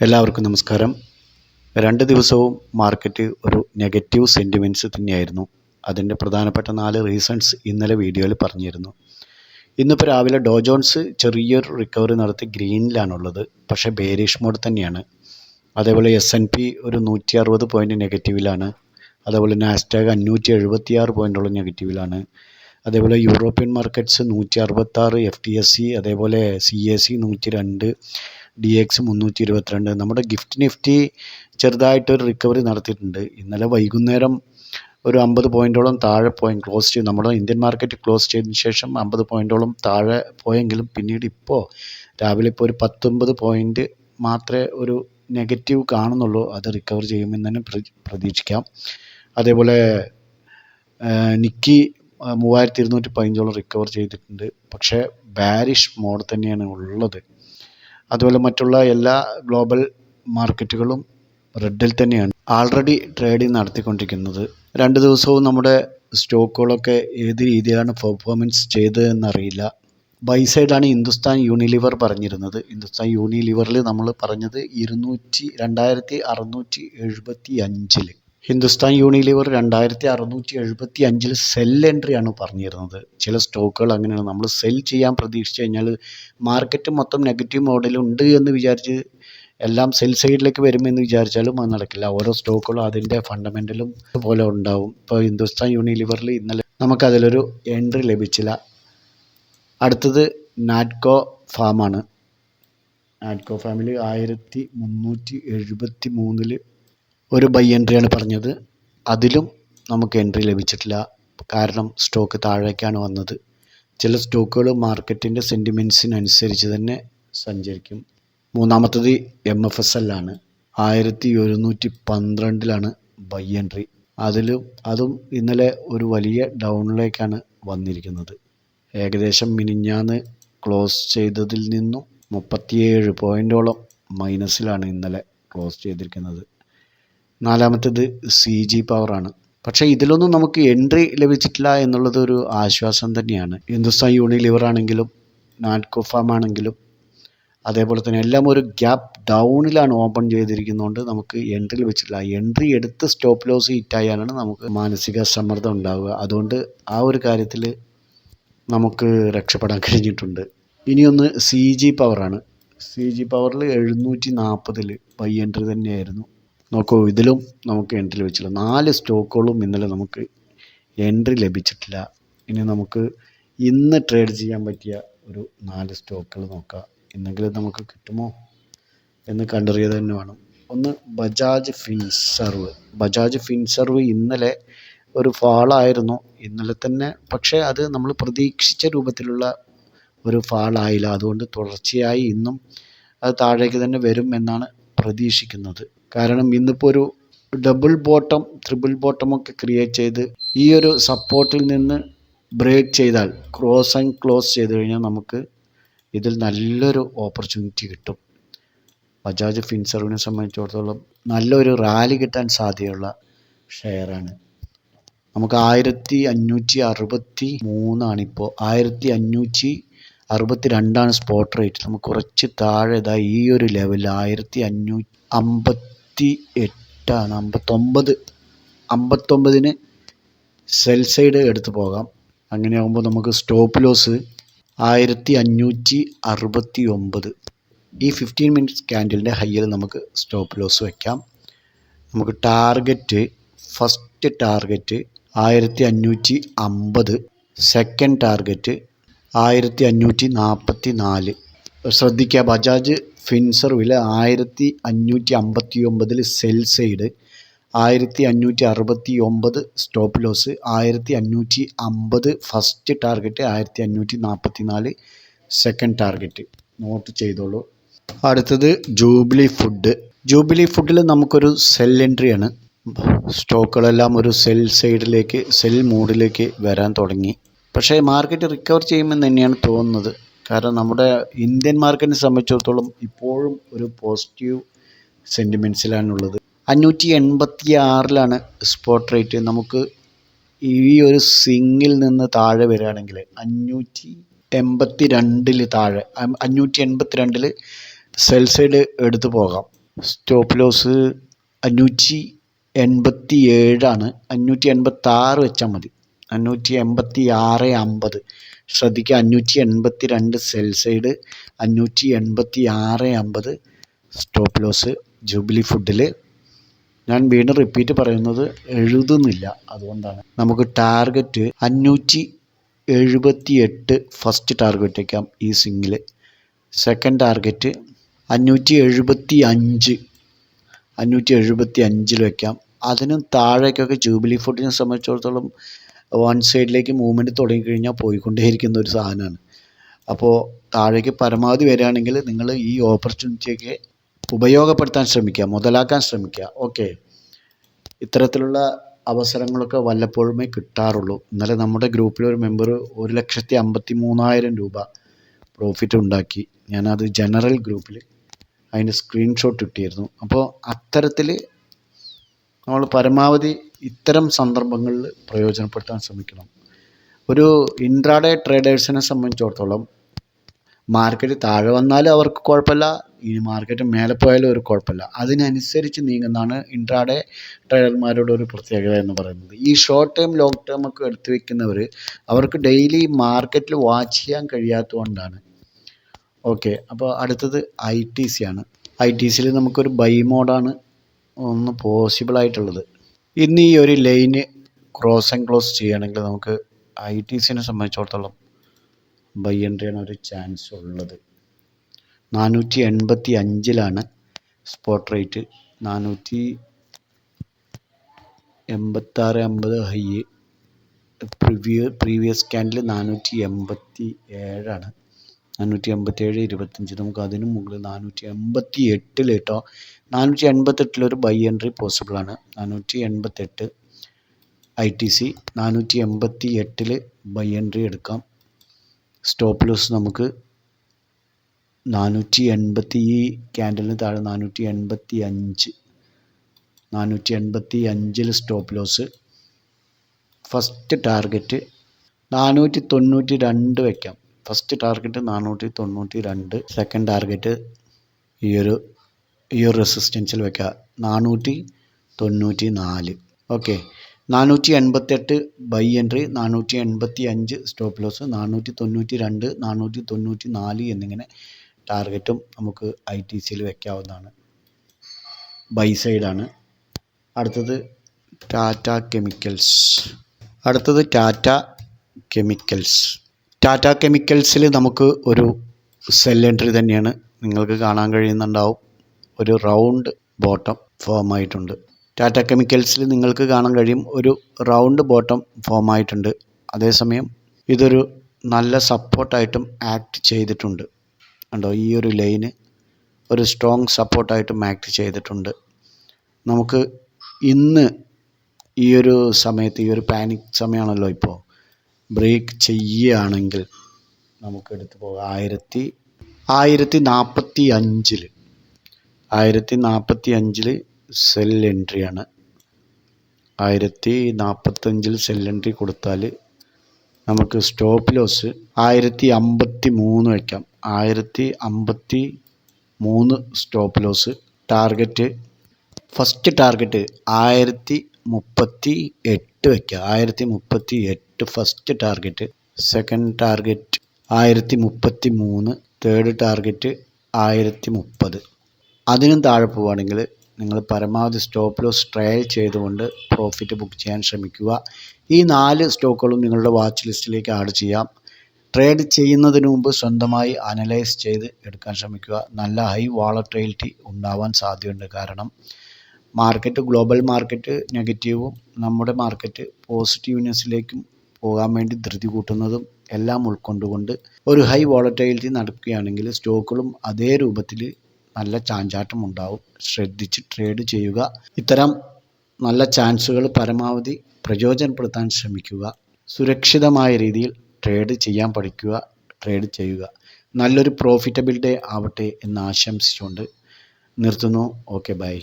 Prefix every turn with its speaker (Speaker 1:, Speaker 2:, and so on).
Speaker 1: എല്ലാവർക്കും നമസ്കാരം. 2 ദിവസവും മാർക്കറ്റ് ഒരു നെഗറ്റീവ് സെൻറ്റിമെൻറ്റ്സ് തന്നെയായിരുന്നു. അതിൻ്റെ പ്രധാനപ്പെട്ട 4 റീസൺസ് ഇന്നലെ വീഡിയോയിൽ പറഞ്ഞിരുന്നു. ഇന്നിപ്പോൾ രാവിലെ ഡോ ജോൺസ് ചെറിയൊരു റിക്കവറി നടത്തി ഗ്രീനിലാണുള്ളത്, പക്ഷേ ബേരിഷ് മോഡ് തന്നെയാണ്. അതേപോലെ S&P ഒരു 160 പോയിൻറ്റ് നെഗറ്റീവിലാണ്. അതേപോലെ നാസ്ഡാക്ക് 576 പോയിൻറ്റോളം നെഗറ്റീവിലാണ്. അതേപോലെ യൂറോപ്യൻ മാർക്കറ്റ്സ് 166, FTSE അതേപോലെ CAC 102, DX 322. നമ്മുടെ നിഫ്റ്റി ചെറുതായിട്ടൊരു റിക്കവറി നടത്തിയിട്ടുണ്ട്. ഇന്നലെ വൈകുന്നേരം ഒരു 50 പോയിൻറ്റോളം താഴെ ക്ലോസ് ചെയ്തു. നമ്മുടെ ഇന്ത്യൻ മാർക്കറ്റ് ക്ലോസ് ചെയ്തതിന് ശേഷം 50 പോയിൻറ്റോളം താഴെ പോയെങ്കിലും പിന്നീട് ഇപ്പോൾ രാവിലെ ഇപ്പോൾ ഒരു 19 പോയിൻറ്റ് മാത്രമേ ഒരു നെഗറ്റീവ് കാണുന്നുള്ളൂ. അത് റിക്കവർ ചെയ്യുമെന്ന് തന്നെ പ്രതീക്ഷിക്കാം. അതേപോലെ നിക്കി 3215 റിക്കവർ ചെയ്തിട്ടുണ്ട്, പക്ഷേ ബാരിഷ് മോഡ് തന്നെയാണ് ഉള്ളത്. അതുപോലെ മറ്റുള്ള എല്ലാ ഗ്ലോബൽ മാർക്കറ്റുകളും റെഡിൽ തന്നെയാണ് ആൾറെഡി ട്രേഡിംഗ് നടത്തിക്കൊണ്ടിരിക്കുന്നത്. 2 ദിവസവും നമ്മുടെ സ്റ്റോക്കുകളൊക്കെ ഏത് രീതിയിലാണ് പെർഫോമൻസ് ചെയ്തതെന്നറിയില്ല. ബൈ സൈഡാണ് ഹിന്ദുസ്ഥാൻ യൂണിലിവർ പറഞ്ഞിരുന്നത്. ഹിന്ദുസ്ഥാൻ യൂണിലിവറിൽ നമ്മൾ പറഞ്ഞത് 2675 ഹിന്ദുസ്ഥാൻ യൂണിലിവർ 2675 സെൽ എൻട്രിയാണ് പറഞ്ഞിരുന്നത്. ചില സ്റ്റോക്കുകൾ അങ്ങനെയാണ്. നമ്മൾ സെൽ ചെയ്യാൻ പ്രതീക്ഷിച്ച് കഴിഞ്ഞാൽ മാർക്കറ്റ് മൊത്തം നെഗറ്റീവ് മോഡലുണ്ട് എന്ന് വിചാരിച്ച് എല്ലാം സെൽ സൈഡിലേക്ക് വരുമെന്ന് വിചാരിച്ചാലും അത് നടക്കില്ല. ഓരോ സ്റ്റോക്കുകളും അതിൻ്റെ ഫണ്ടമെൻ്റലും പോലെ ഉണ്ടാവും. ഇപ്പോൾ ഹിന്ദുസ്ഥാൻ യൂണിലിവറിൽ ഇന്നലെ നമുക്കതിലൊരു എൻട്രി ലഭിച്ചില്ല. അടുത്തത് നാറ്റ്കോ ഫാമാണ്. നാറ്റ്കോ ഫാമിൽ 1373 ഒരു ബൈ എൻട്രിയാണ് പറഞ്ഞത്. അതിലും നമുക്ക് എൻട്രി ലഭിച്ചിട്ടില്ല. കാരണം സ്റ്റോക്ക് താഴേക്കാണ് വന്നത്. ചില സ്റ്റോക്കുകൾ മാർക്കറ്റിൻ്റെ സെൻറ്റിമെൻറ്റ്സിനനുസരിച്ച് തന്നെ സഞ്ചരിക്കും. മൂന്നാമത്തത് MFSL ആണ്. 1712 ബൈ എൻട്രി. അതും ഇന്നലെ ഒരു വലിയ ഡൗണിലേക്കാണ് വന്നിരിക്കുന്നത്. ഏകദേശം മിനിഞ്ഞാന്ന് ക്ലോസ് ചെയ്തതിൽ നിന്നും 37 പോയിൻറ്റോളം മൈനസിലാണ് ഇന്നലെ ക്ലോസ് ചെയ്തിരിക്കുന്നത്. നാലാമത്തേത് CG പവറാണ്. പക്ഷേ ഇതിലൊന്നും നമുക്ക് എൻട്രി ലഭിച്ചിട്ടില്ല എന്നുള്ളത് ഒരു ആശ്വാസം തന്നെയാണ്. ഹിന്ദുസ്ഥാൻ യൂണിലിവർ ആണെങ്കിലും നാറ്റ്കോ ഫാം ആണെങ്കിലും അതേപോലെ തന്നെ എല്ലാം ഒരു ഗ്യാപ്പ് ഡൗണിലാണ് ഓപ്പൺ ചെയ്തിരിക്കുന്നതുകൊണ്ട് നമുക്ക് എൻട്രി ലഭിച്ചിട്ടില്ല. എൻട്രി എടുത്ത് സ്റ്റോപ്പ് ലോസ് ഹിറ്റായാലാണ് നമുക്ക് മാനസിക സമ്മർദ്ദം ഉണ്ടാവുക. അതുകൊണ്ട് ആ ഒരു കാര്യത്തിൽ നമുക്ക് രക്ഷപ്പെടാൻ കഴിഞ്ഞിട്ടുണ്ട്. ഇനിയൊന്ന് CG പവറാണ്. CG പവറിൽ 740 ബൈ എൻട്രി തന്നെയായിരുന്നു. നോക്കൂ, ഇതിലും നമുക്ക് എൻട്രി ലഭിച്ചില്ല. 4 സ്റ്റോക്കുകളും ഇന്നലെ നമുക്ക് എൻട്രി ലഭിച്ചിട്ടില്ല. ഇനി നമുക്ക് ഇന്ന് ട്രേഡ് ചെയ്യാൻ പറ്റിയ ഒരു 4 സ്റ്റോക്കുകൾ നോക്കാം. ഇന്നെങ്കിലും നമുക്ക് കിട്ടുമോ എന്ന് കണ്ടറിയത് തന്നെ വേണം. ഒന്ന് ബജാജ് ഫിൻസർവ് ഇന്നലെ ഒരു ഫാളായിരുന്നു ഇന്നലെ തന്നെ. പക്ഷേ അത് നമ്മൾ പ്രതീക്ഷിച്ച രൂപത്തിലുള്ള ഒരു ഫാളായില്ല. അതുകൊണ്ട് തുടർച്ചയായി ഇന്നും അത് താഴേക്ക് തന്നെ വരും എന്നാണ് പ്രതീക്ഷിക്കുന്നത്. കാരണം ഇന്നിപ്പോൾ ഒരു ഡബിൾ ബോട്ടം, ട്രിപ്പിൾ ബോട്ടമൊക്കെ ക്രിയേറ്റ് ചെയ്ത് ഈ ഒരു സപ്പോർട്ടിൽ നിന്ന് ബ്രേക്ക് ചെയ്താൽ ക്ലോസ് ചെയ്ത് കഴിഞ്ഞാൽ നമുക്ക് ഇതിൽ നല്ലൊരു ഓപ്പർച്യൂണിറ്റി കിട്ടും. ബജാജ് ഫിൻസർവിനെ സംബന്ധിച്ചിടത്തോളം നല്ലൊരു റാലി കിട്ടാൻ സാധ്യതയുള്ള ഷെയറാണ്. നമുക്ക് 1563 ഇപ്പോൾ 1562 സ്പോട്ട് റേറ്റ്. നമുക്ക് കുറച്ച് താഴെ ഈ ഒരു ലെവൽ 1558 59 സെൽ സൈഡ് എടുത്ത് പോകാം. അങ്ങനെയാകുമ്പോൾ നമുക്ക് സ്റ്റോപ്പ് ലോസ് 1569. ഈ 15 മിനിറ്റ്സ് ക്യാൻഡിലിൻ്റെ ഹൈയിൽ നമുക്ക് സ്റ്റോപ്പ് ലോസ് വയ്ക്കാം. നമുക്ക് ഫസ്റ്റ് ടാർഗറ്റ് 1550, സെക്കൻഡ് ടാർഗറ്റ് 1544. ശ്രദ്ധിക്കുക, ബജാജ് ഫിൻസർവിൽ 1559 sell side, 1569 stop loss, 1550 first target, 1544 second target. Note ചെയ്തോളൂ. അടുത്തത് ജൂബിലി ഫുഡിൽ നമുക്കൊരു സെൽ എൻട്രിയാണ്. സ്റ്റോക്കുകളെല്ലാം ഒരു സെൽ മൂഡിലേക്ക് വരാൻ തുടങ്ങി. പക്ഷേ മാർക്കറ്റ് റിക്കവർ ചെയ്യുമെന്ന് തന്നെയാണ് തോന്നുന്നത്. കാരണം നമ്മുടെ ഇന്ത്യൻ മാർക്കറ്റിനെ സംബന്ധിച്ചിടത്തോളം ഇപ്പോഴും ഒരു പോസിറ്റീവ് സെൻറ്റിമെൻറ്റ്സിലാണുള്ളത്. 586 spot rate. നമുക്ക് ഈ ഒരു സ്വിങ്ങിൽ നിന്ന് താഴെ വരികയാണെങ്കിൽ 582 താഴെ 582 സെൽ സൈഡ് എടുത്തു പോകാം. സ്റ്റോപ്പ് ലോസ് 587 586 വെച്ചാൽ മതി. 586.50. ശ്രദ്ധിക്കുക, 582 സെൽ സൈഡ്, 586.50 സ്റ്റോപ്പ് ലോസ് ജൂബിലി ഫുഡിൽ. ഞാൻ വീണ്ടും റിപ്പീറ്റ് പറയുന്നത് എഴുതുന്നില്ല, അതുകൊണ്ടാണ്. നമുക്ക് ടാർഗറ്റ് 578 ഫസ്റ്റ് ടാർഗറ്റ് വയ്ക്കാം ഈ സിംഗിൽ. സെക്കൻഡ് ടാർഗറ്റ് 575 വയ്ക്കാം. അതിനും താഴേക്കൊക്കെ ജൂബിലി ഫുഡിനെ സംബന്ധിച്ചിടത്തോളം വൺ സൈഡിലേക്ക് മൂവ്മെൻറ്റ് തുടങ്ങിക്കഴിഞ്ഞാൽ പോയിക്കൊണ്ടേയിരിക്കുന്ന ഒരു സാധനമാണ്. അപ്പോൾ താഴേക്ക് പരമാവധി വരികയാണെങ്കിൽ നിങ്ങൾ ഈ ഓപ്പർച്യൂണിറ്റിയൊക്കെ ഉപയോഗപ്പെടുത്താൻ ശ്രമിക്കുക, മുതലാക്കാൻ ശ്രമിക്കുക. ഓക്കെ, ഇത്തരത്തിലുള്ള അവസരങ്ങളൊക്കെ വല്ലപ്പോഴുമേ കിട്ടാറുള്ളൂ. ഇന്നലെ നമ്മുടെ ഗ്രൂപ്പിലെ ഒരു മെമ്പർ 1,53,000 രൂപ പ്രോഫിറ്റ് ഉണ്ടാക്കി. ഞാനത് ജനറൽ ഗ്രൂപ്പിൽ അതിൻ്റെ സ്ക്രീൻഷോട്ട് ഇട്ടിരുന്നു. അപ്പോൾ അത്തരത്തിൽ നമ്മൾ പരമാവധി ഇത്തരം സന്ദർഭങ്ങളിൽ പ്രയോജനപ്പെടുത്താൻ ശ്രമിക്കണം. ഒരു ഇൻട്രാഡേ ട്രേഡേഴ്സിനെ സംബന്ധിച്ചിടത്തോളം മാർക്കറ്റ് താഴെ വന്നാലും അവർക്ക് കുഴപ്പമില്ല, ഈ മാർക്കറ്റ് മേലെ പോയാലും ഒരു കുഴപ്പമില്ല. അതിനനുസരിച്ച് നീങ്ങുന്നതാണ് ഇൻട്രാഡേ ട്രേഡർമാരുടെ ഒരു പ്രത്യേകത എന്ന് പറയുന്നത്. ഈ ഷോർട്ട് ടേം ലോങ് ടേം ഒക്കെ എടുത്തു വെക്കുന്നവർ അവർക്ക് ഡെയിലി മാർക്കറ്റിൽ വാച്ച് ചെയ്യാൻ കഴിയാത്തതുകൊണ്ടാണ്. ഓക്കെ, അപ്പോൾ അടുത്തത് ITC ആണ്. ITCയിൽ നമുക്കൊരു ബൈ മോഡാണ് ഒന്ന് പോസിബിൾ ആയിട്ടുള്ളത്. ഇന്ന് ഈ ഒരു ലൈന് ക്രോസ് ആൻഡ് ക്ലോസ് ചെയ്യുകയാണെങ്കിൽ നമുക്ക് ITCനെ സംബന്ധിച്ചിടത്തോളം ബൈ എൻട്രിയാണ് ഒരു ചാൻസ് ഉള്ളത്. 485 spot rate, 486.50 high. Previous candle 487 487.25. നമുക്ക് അതിനും മുകളിൽ 488 കേട്ടോ. 488 ഒരു ബൈ എൻട്രി പോസിബിളാണ്. 488 ITC 488 ബൈ എൻട്രി എടുക്കാം. സ്റ്റോപ്പ് ലോസ് നമുക്ക് 480, ഈ ക്യാൻഡലിന് താഴെ 485 സ്റ്റോപ്പ് ലോസ്. ഫസ്റ്റ് ടാർഗറ്റ് 492 വയ്ക്കാം. First target 492. സെക്കൻഡ് ടാർഗറ്റ് ഈ ഒരു റെസിസ്റ്റൻസിൽ വയ്ക്കുക 494. Okay, 488 buy entry, 485 stop loss, 492 494 എന്നിങ്ങനെ ടാർഗറ്റും നമുക്ക് ITCയിൽ വയ്ക്കാവുന്നതാണ്. ബൈ സൈഡാണ്. അടുത്തത് ടാറ്റ കെമിക്കൽസിൽ നമുക്ക് ഒരു സെൽ എൻട്രി തന്നെയാണ്. നിങ്ങൾക്ക് കാണാൻ കഴിയുന്നുണ്ടാവും, ഒരു റൗണ്ട് ബോട്ടം ഫോം ആയിട്ടുണ്ട്. ടാറ്റ കെമിക്കൽസിൽ നിങ്ങൾക്ക് കാണാൻ കഴിയും ഒരു റൗണ്ട് ബോട്ടം ഫോം ആയിട്ടുണ്ട്. അതേസമയം ഇതൊരു നല്ല സപ്പോർട്ടായിട്ടും ആക്ട് ചെയ്തിട്ടുണ്ട്. കണ്ടോ, ഈ ഒരു ലൈന് ഒരു സ്ട്രോങ് സപ്പോർട്ടായിട്ടും ആക്ട് ചെയ്തിട്ടുണ്ട്. നമുക്ക് ഇന്ന് ഈ ഒരു സമയത്ത്, ഈ ഒരു പാനിക് സമയമാണല്ലോ ഇപ്പോൾ, ബ്രേക്ക് ചെയ്യുകയാണെങ്കിൽ നമുക്ക് എടുത്തു പോകാം 1045 സെൽ എൻട്രിയാണ്. 1045 സെൽ എൻട്രി കൊടുത്താൽ നമുക്ക് സ്റ്റോപ്പ് ലോസ് 1053 വയ്ക്കാം. 1053 stop loss. Target, first target 1038 വയ്ക്കുക. 1038 first target. Second target 1033. Third target 1030. അതിനും താഴെ പോവുകയാണെങ്കിൽ നിങ്ങൾ പരമാവധി സ്റ്റോപ്പ് ലോസ് ട്രയൽ ചെയ്തുകൊണ്ട് പ്രോഫിറ്റ് ബുക്ക് ചെയ്യാൻ ശ്രമിക്കുക. ഈ 4 സ്റ്റോക്കുകളും നിങ്ങളുടെ വാച്ച് ലിസ്റ്റിലേക്ക് ആഡ് ചെയ്യാം. ട്രേഡ് ചെയ്യുന്നതിന് മുമ്പ് സ്വന്തമായി അനലൈസ് ചെയ്ത് എടുക്കാൻ ശ്രമിക്കുക. നല്ല ഹൈ വോളറ്റിലിറ്റി ഉണ്ടാവാൻ സാധ്യതയുണ്ട്. കാരണം മാർക്കറ്റ്, ഗ്ലോബൽ മാർക്കറ്റ് നെഗറ്റീവും നമ്മുടെ മാർക്കറ്റ് പോസിറ്റീവ്നെസ്സിലേക്കും പോകാൻ വേണ്ടി ധൃതി കൂട്ടുന്നതും എല്ലാം ഉൾക്കൊണ്ടുകൊണ്ട് ഒരു ഹൈ വോളറ്റിലിറ്റി നടക്കുകയാണെങ്കിൽ സ്റ്റോക്കുകളും അതേ രൂപത്തിൽ നല്ല ചാഞ്ചാട്ടം ഉണ്ടാവും. ശ്രദ്ധിച്ച് ട്രേഡ് ചെയ്യുക. ഇത്തരം നല്ല ചാൻസുകൾ പരമാവധി പ്രയോജനപ്പെടുത്താൻ ശ്രമിക്കുക. സുരക്ഷിതമായ രീതിയിൽ ട്രേഡ് ചെയ്യാൻ പഠിക്കുക, ട്രേഡ് ചെയ്യുക. നല്ലൊരു പ്രോഫിറ്റബിൾ ഡേ ആവട്ടെ എന്ന് ആശംസിച്ചുകൊണ്ട് നിർത്തുന്നു. Okay, by.